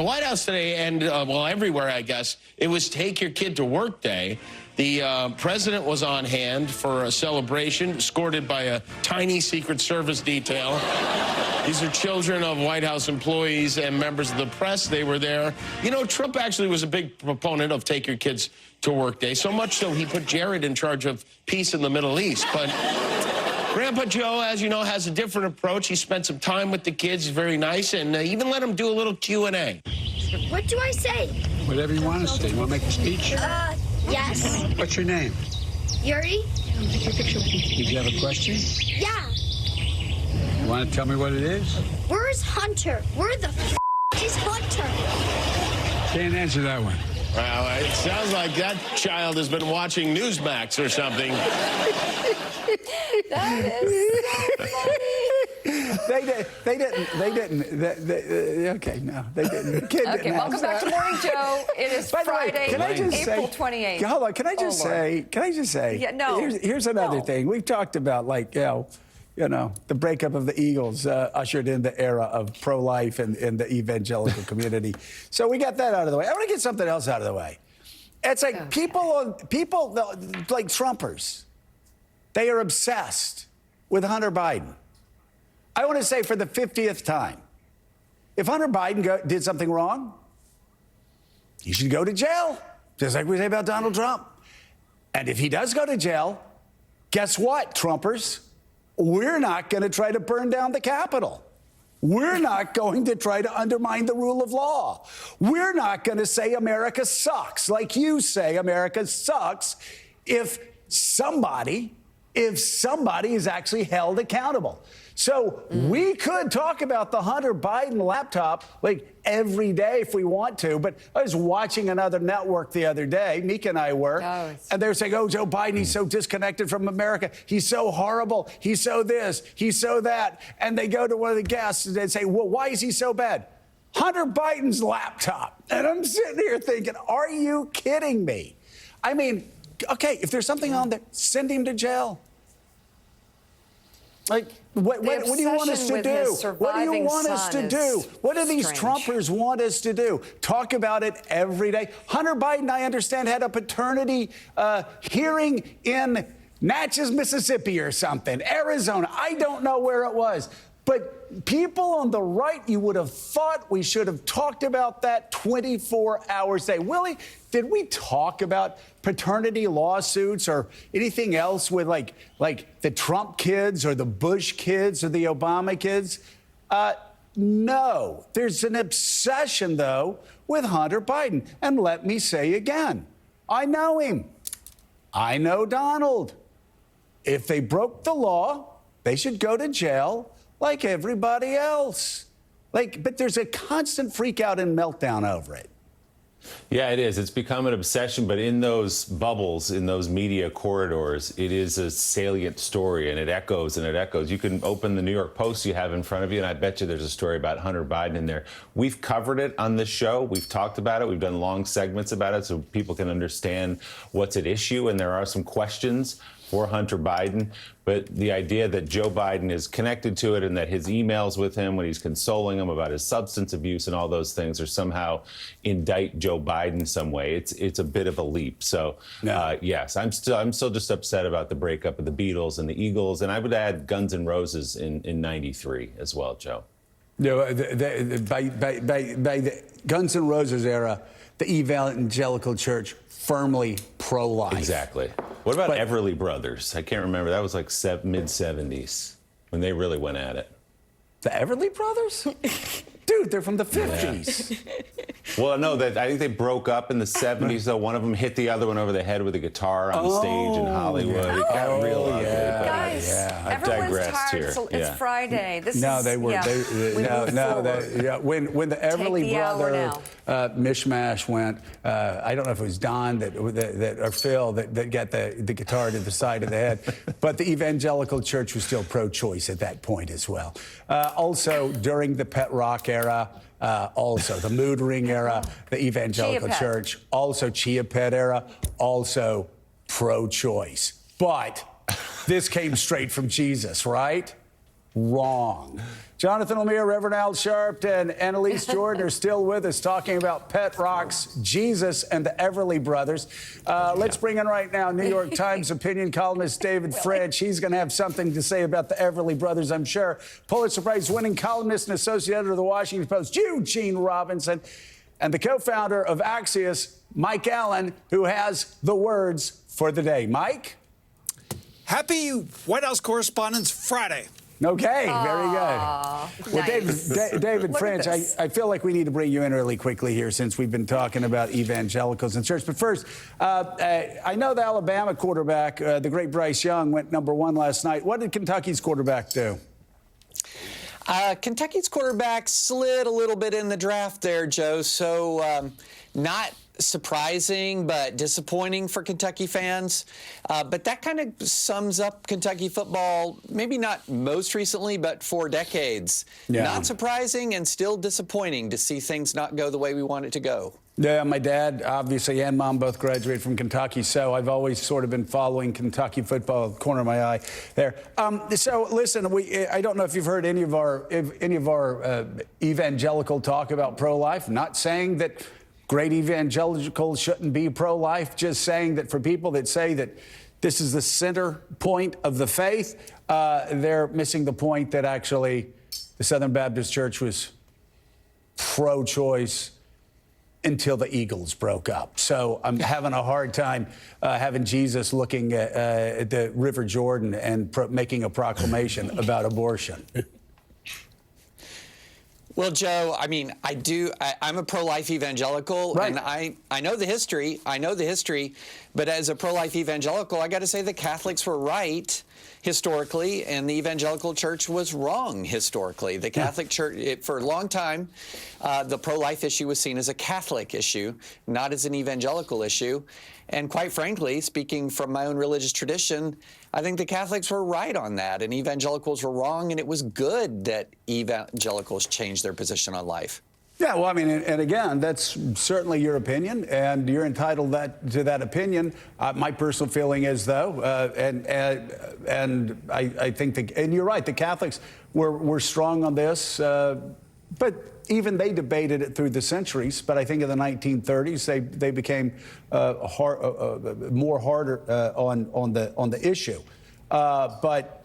the White House today and, well, everywhere, I guess, it was Take Your Kid to Work Day. The president was on hand for a celebration, escorted by a tiny Secret Service detail. These are children of White House employees and members of the press. They were there. You know, Trump actually was a big proponent of Take Your Kids to Work Day, so much so he put Jared in charge of peace in the Middle East. But Grandpa Joe, as you know, has a different approach. He spent some time with the kids, very nice, and even let them do a little Q&A. What do I say? Whatever you want to say. You want to make a speech? Yes. What's your name? Yuri? Take your picture with me. Did you have a question? Yeah. You want to tell me what it is? Where's Hunter? Where the is Hunter? Can't answer that one. Well, it sounds like that child has been watching Newsmax or something. That is so funny. They didn't. Okay, no, they didn't. Kid Okay, didn't welcome back to Morning Joe. It is By the way, Friday, can I just April say, 28th. Hold on, can I just say? Yeah, no. Here's another No. thing. We've talked about, like, you know, the breakup of the Eagles ushered in the era of pro-life in the evangelical community. So we got that out of the way. I want to get something else out of the way. It's like people like Trumpers, they are obsessed with Hunter Biden. I want to say for the 50th time, if Hunter Biden did something wrong, he should go to jail, just like we say about Donald Trump. And if he does go to jail, guess what, Trumpers? We're not going to try to burn down the Capitol. We're not going to try to undermine the rule of law. We're not going to say America sucks like you say America sucks if somebody is actually held accountable. So we could talk about the Hunter Biden laptop like every day if we want to, but I was watching another network the other day, Mika and I were, and they were saying, oh, Joe Biden, he's so disconnected from America. He's so horrible. He's so this. He's so that. And they go to one of the guests and they say, well, why is he so bad? Hunter Biden's laptop. And I'm sitting here thinking, are you kidding me? I mean, okay, if there's something on there, send him to jail. Like, what do you want us to do? What do you want us to do? What do these Trumpers want us to do? Talk about it every day. Hunter Biden, I understand, had a paternity hearing in Natchez, Mississippi or something, Arizona. I don't know where it was. But people on the right, you would have thought we should have talked about that 24 hours a day. Willie, did we talk about paternity lawsuits or anything else with like the Trump kids or the Bush kids or the Obama kids? No. There's an obsession, though, with Hunter Biden. And let me say again, I know him. I know Donald. If they broke the law, they should go to jail like everybody else. But there's a constant freak out and meltdown over it. Yeah, it is. It's become an obsession, but in those bubbles, in those media corridors, it is a salient story, and it echoes and it echoes. You can open the New York Post you have in front of you, and I bet you there's a story about Hunter Biden in there. We've covered it on this show. We've talked about it. We've done long segments about it so people can understand what's at issue, and there are some questions for Hunter Biden, but the idea that Joe Biden is connected to it and that his emails with him when he's consoling him about his substance abuse and all those things are somehow indict Joe Biden some way, it's a bit of a leap. So, yes, I'm still just upset about the breakup of the Beatles and the Eagles, and I would add Guns N' Roses in '93 as well, Joe. No, by the Guns N' Roses era, the Evangelical Church firmly pro-life. Exactly. What about Everly Brothers? I can't remember. That was like mid-'70s when they really went at it. The Everly Brothers? Dude, they're from the 50s. Yeah. Well, no, I think they broke up in the 70s, though. One of them hit the other one over the head with a guitar on stage in Hollywood. Yeah. It got real ugly. Yeah. Guys, I've everyone's digressed tired. here. So it's Friday. When the Everly Brother mishmash went, I don't know if it was Don or Phil that got the guitar to the side of the head, but the Evangelical Church was still pro-choice at that point as well. Also, during the pet rock era, also the mood ring era, the Evangelical Church, also Chia Pet era, also pro-choice. But this came straight from Jesus, right? wrong. Jonathan Lemire, Reverend Al Sharpton, and Annalise Jordan are still with us talking about pet rocks, Jesus, and the Everly Brothers. Let's bring in right now New York Times opinion columnist David French. He's going to have something to say about the Everly Brothers, I'm sure. Pulitzer Prize-winning columnist and associate editor of the Washington Post, Eugene Robinson, and the co-founder of Axios, Mike Allen, who has the words for the day. Mike? Happy White House Correspondents' Friday. Okay, very good. Well, David French, I feel like we need to bring you in really quickly here since we've been talking about evangelicals in church. But first, I know the Alabama quarterback, the great Bryce Young, went #1 last night. What did Kentucky's quarterback do? Kentucky's quarterback slid a little bit in the draft there, Joe. So not surprising, but disappointing for Kentucky fans. But that kind of sums up Kentucky football, maybe not most recently, but for decades. Yeah. Not surprising and still disappointing to see things not go the way we want it to go. Yeah, my dad, obviously, and mom both graduated from Kentucky, so I've always sort of been following Kentucky football, corner of my eye there. So, listen, I don't know if you've heard any of our evangelical talk about pro-life. Not saying that great evangelicals shouldn't be pro-life, just saying that for people that say that this is the center point of the faith, they're missing the point that actually the Southern Baptist Church was pro-choice until the Eagles broke up. So I'm having a hard time having Jesus looking at the River Jordan and making a proclamation about abortion. Well, Joe, I mean, I'm a pro-life evangelical, right. And I know the history. But as a pro-life evangelical, I got to say the Catholics were right historically, and the evangelical church was wrong historically. The Catholic Church, for a long time, the pro-life issue was seen as a Catholic issue, not as an evangelical issue. And quite frankly, speaking from my own religious tradition, I think the Catholics were right on that, and evangelicals were wrong, and it was good that evangelicals changed their position on life. Yeah, well, I mean, and again, that's certainly your opinion, and you're entitled to that opinion. My personal feeling is, though, and I think, and you're right, the Catholics were strong on this, but even they debated it through the centuries. But I think in the 1930s, they became more harder on the issue. But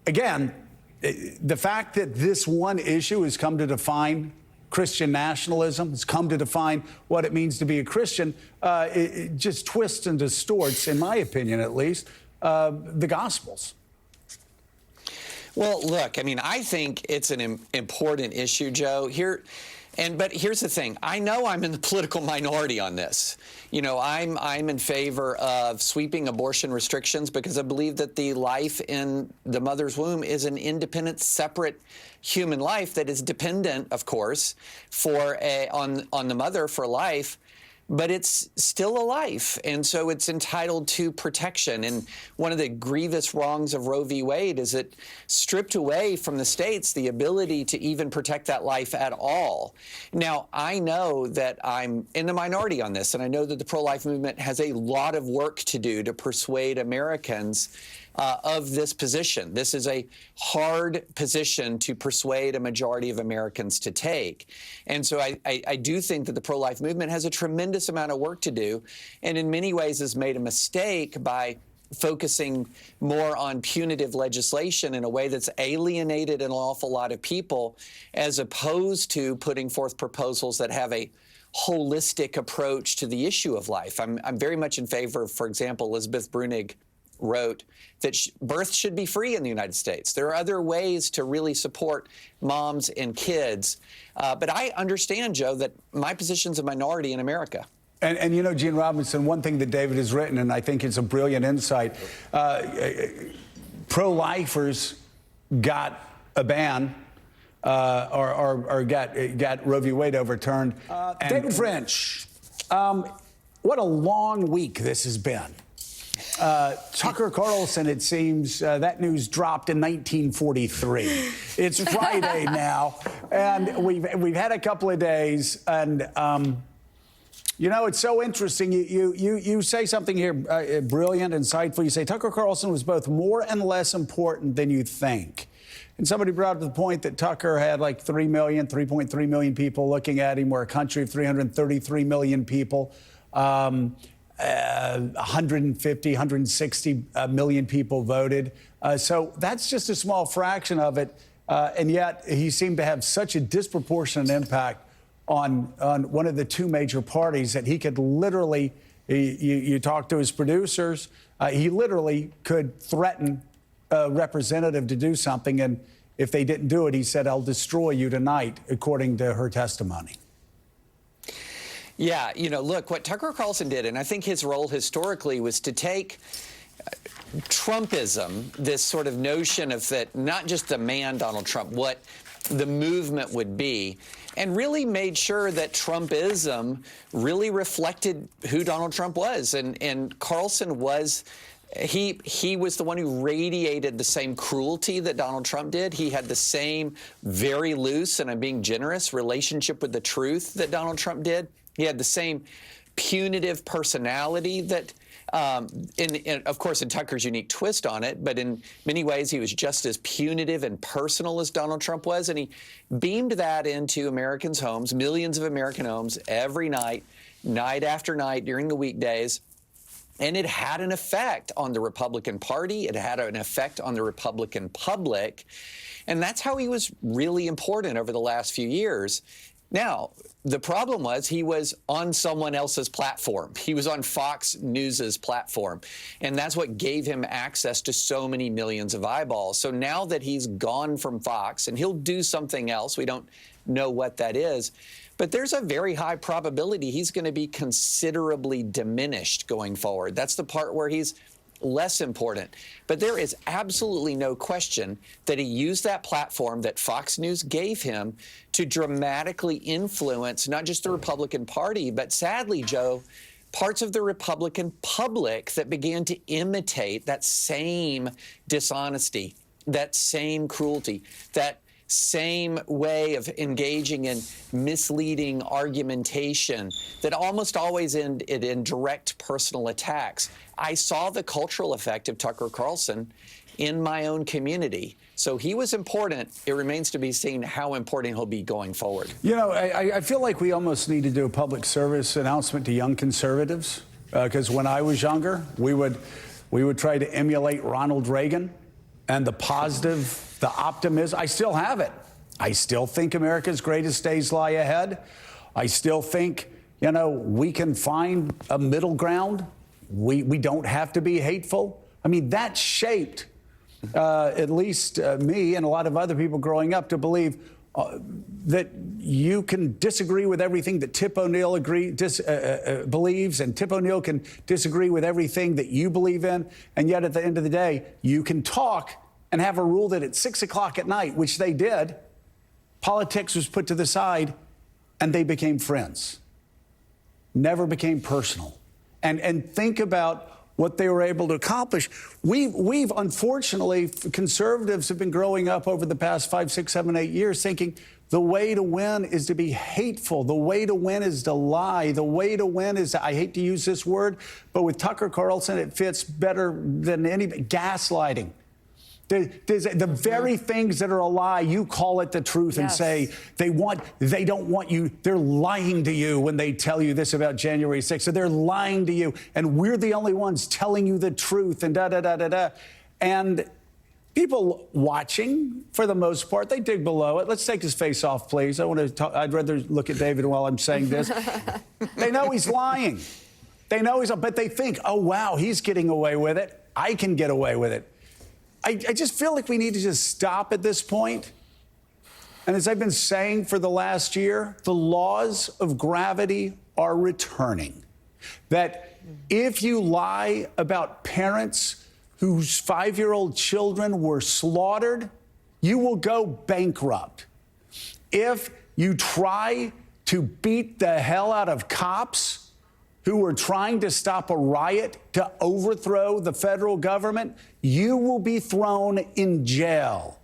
again, the fact that this one issue has come to define Christian nationalism, has come to define what it means to be a Christian, it just twists and distorts, in my opinion at least, the Gospels. Well, look, I mean, I think it's an important issue, Joe. But here's the thing. I know I'm in the political minority on this. You know, I'm in favor of sweeping abortion restrictions because I believe that the life in the mother's womb is an independent, separate human life that is dependent, of course, on the mother for life. But it's still a life, and so it's entitled to protection. And one of the grievous wrongs of Roe v. Wade is it stripped away from the states the ability to even protect that life at all. Now, I know that I'm in the minority on this, and I know that the pro-life movement has a lot of work to do to persuade Americans of this position. This is a hard position to persuade a majority of Americans to take. And so I do think that the pro-life movement has a tremendous amount of work to do, and in many ways has made a mistake by focusing more on punitive legislation in a way that's alienated an awful lot of people, as opposed to putting forth proposals that have a holistic approach to the issue of life. I'm very much in favor of, for example, Elizabeth Brunig wrote that birth should be free in the United States. There are other ways to really support moms and kids. But I understand, Joe, that my position's a minority in America. And you know, Gene Robinson, one thing that David has written, and I think it's a brilliant insight, pro-lifers got a ban or got Roe v. Wade overturned. David French, what a long week this has been. Tucker Carlson, it seems, that news dropped in 1943. It's Friday now, and we've had a couple of days, and you know, it's so interesting. You say something here brilliant, insightful. You say Tucker Carlson was both more and less important than you think. And somebody brought up the point that Tucker had like 3.3 million people looking at him. We're a country of 333 million people. 150, 160 million people voted. So that's just a small fraction of it. And yet he seemed to have such a disproportionate impact on one of the two major parties that he could literally, you talk to his producers, he literally could threaten a representative to do something. And if they didn't do it, he said, I'll destroy you tonight, according to her testimony. Yeah, look, what Tucker Carlson did, and I think his role historically was to take Trumpism, this sort of notion of that, not just the man Donald Trump, what the movement would be, and really made sure that Trumpism really reflected who Donald Trump was. And Carlson was, he was the one who radiated the same cruelty that Donald Trump did. He had the same very loose, and I'm being generous, relationship with the truth that Donald Trump did. He had the same punitive personality that, of course, in Tucker's unique twist on it, but in many ways he was just as punitive and personal as Donald Trump was. And he beamed that into Americans' homes, millions of American homes, every night, night after night during the weekdays. And it had an effect on the Republican Party. It had an effect on the Republican public. And that's how he was really important over the last few years. Now, the problem was he was on someone else's platform. He was on Fox News's platform. And that's what gave him access to so many millions of eyeballs. So now that he's gone from Fox, and he'll do something else, we don't know what that is, but there's a very high probability he's going to be considerably diminished going forward. That's the part where he's less important. But there is absolutely no question that he used that platform that Fox News gave him to dramatically influence not just the Republican Party, but sadly, Joe, parts of the Republican public that began to imitate that same dishonesty, that same cruelty, that same way of engaging in misleading argumentation that almost always ended in direct personal attacks. I saw the cultural effect of Tucker Carlson in my own community. So he was important. It remains to be seen how important he'll be going forward. I feel like we almost need to do a public service announcement to young conservatives, because when I was younger, we would try to emulate Ronald Reagan and the positive, the optimism. I still have it. I still think America's greatest days lie ahead. I still think, we can find a middle ground. We don't have to be hateful. I mean, that shaped at least me and a lot of other people growing up to believe that you can disagree with everything that Tip O'Neill believes, and Tip O'Neill can disagree with everything that you believe in, and yet at the end of the day, you can talk and have a rule that at 6 o'clock at night, which they did, politics was put to the side and they became friends. Never became personal. And think about what they were able to accomplish. We've unfortunately, conservatives have been growing up over the past 5, 6, 7, 8 years thinking the way to win is to be hateful. The way to win is to lie. The way to win is, I hate to use this word, but with Tucker Carlson, it fits better than any, gaslighting. The very things that are a lie, you call it the truth and say they don't want you. They're lying to you when they tell you this about January 6th. So they're lying to you, and we're the only ones telling you the truth, and da-da-da-da-da. And people watching, for the most part, they dig below it. Let's take his face off, please. I'd rather look at David while I'm saying this. They know he's lying. They know but they think, oh, wow, he's getting away with it. I can get away with it. I just feel like we need to just stop at this point. And as I've been saying for the last year, the laws of gravity are returning. That if you lie about parents whose 5-year-old children were slaughtered, you will go bankrupt. If you try to beat the hell out of cops who were trying to stop a riot to overthrow the federal government, you will be thrown in jail.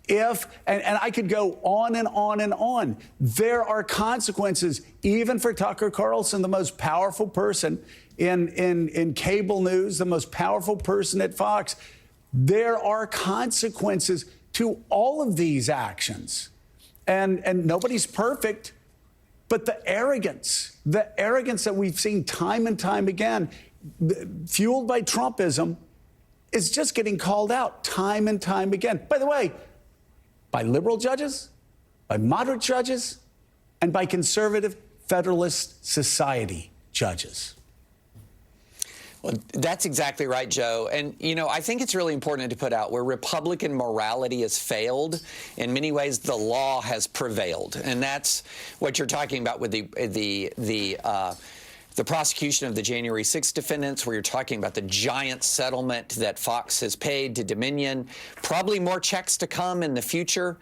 And I could go on and on and on. There are consequences, even for Tucker Carlson, the most powerful person in cable news, the most powerful person at Fox. There are consequences to all of these actions. And nobody's perfect, but the arrogance that we've seen time and time again, fueled by Trumpism, is just getting called out time and time again. By the way, by liberal judges, by moderate judges, and by conservative Federalist Society judges. Well, that's exactly right, Joe. And, you know, I think it's really important to put out where Republican morality has failed, in many ways the law has prevailed. And that's what you're talking about with the prosecution of the January 6th defendants, where you're talking about the giant settlement that Fox has paid to Dominion, probably more checks to come in the future.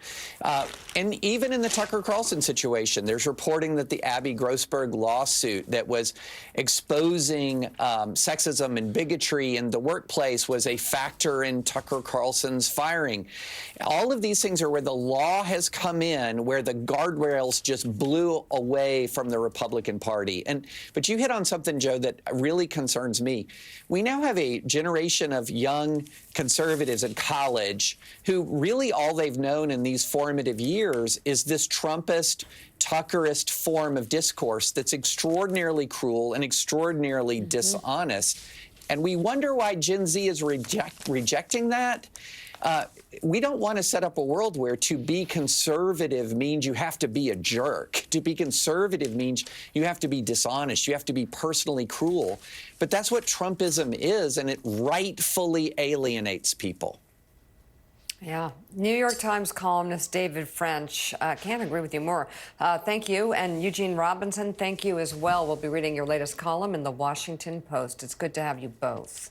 And even in the Tucker Carlson situation, there's reporting that the Abby Grossberg lawsuit that was exposing sexism and bigotry in the workplace was a factor in Tucker Carlson's firing. All of these things are where the law has come in, where the guardrails just blew away from the Republican Party. But you hit on something, Joe, that really concerns me. We now have a generation of young conservatives in college who really all they've known in these formative years is this Trumpist, Tuckerist form of discourse that's extraordinarily cruel and extraordinarily dishonest. And we wonder why Gen Z is rejecting that. We don't want to set up a world where to be conservative means you have to be a jerk. To be conservative means you have to be dishonest. You have to be personally cruel. But that's what Trumpism is, and it rightfully alienates people. Yeah. New York Times columnist David French, can't agree with you more. Thank you. And Eugene Robinson, thank you as well. We'll be reading your latest column in the Washington Post. It's good to have you both.